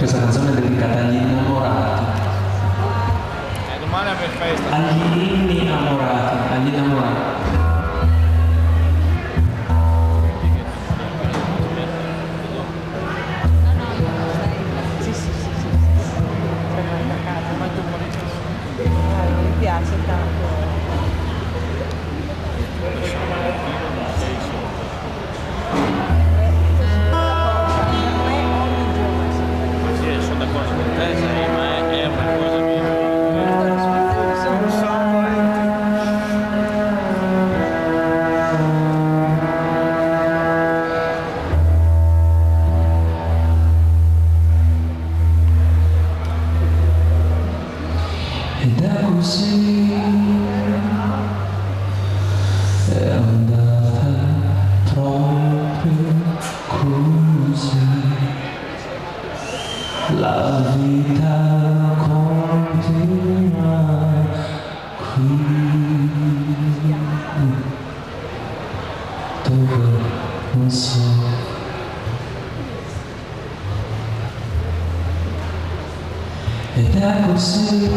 Questa canzone è dedicata agli innamorati. Domani è per festa. Agli innamorati, agli innamorati. Mi piace tanto. Sì, sono d'accordo con te, sai, ma è una cosa mia. Ed è così, è andata proprio così, la vita continua qui, dove non so. Ed è così,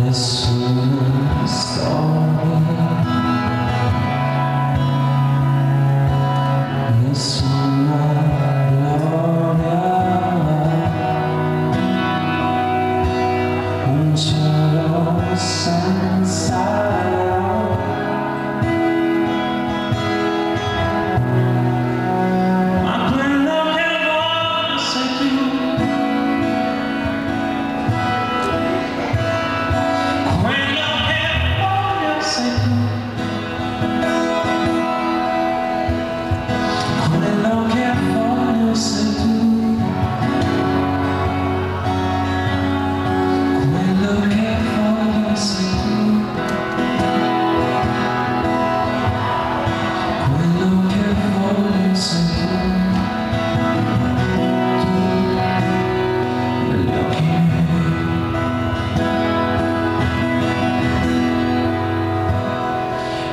nessuna storia, nessuna gloria, un cielo senza ma quello che voglio sei tu.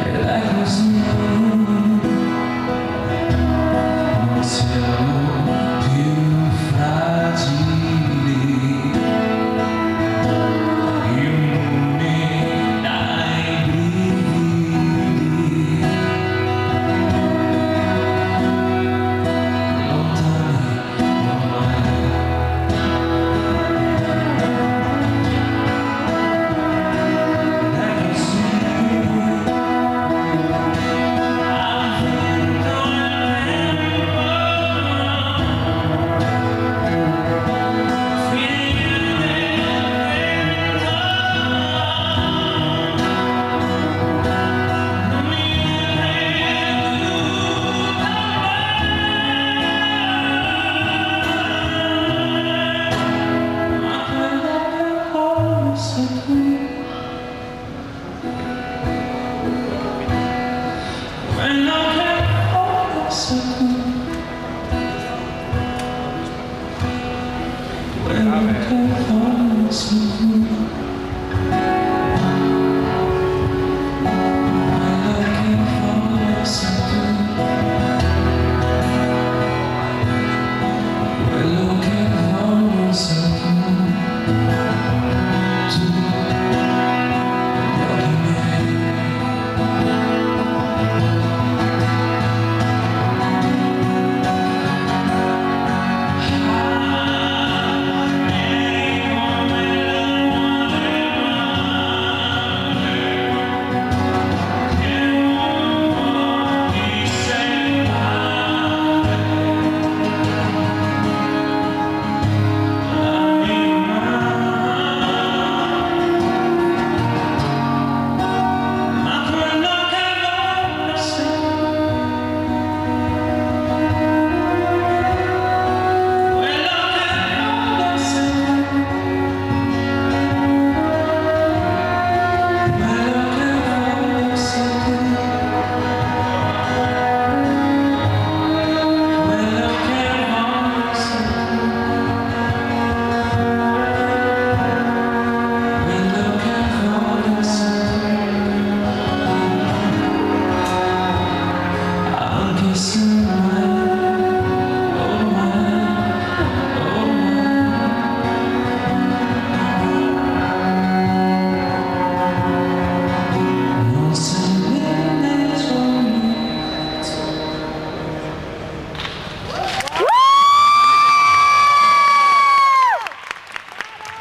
Ed è così.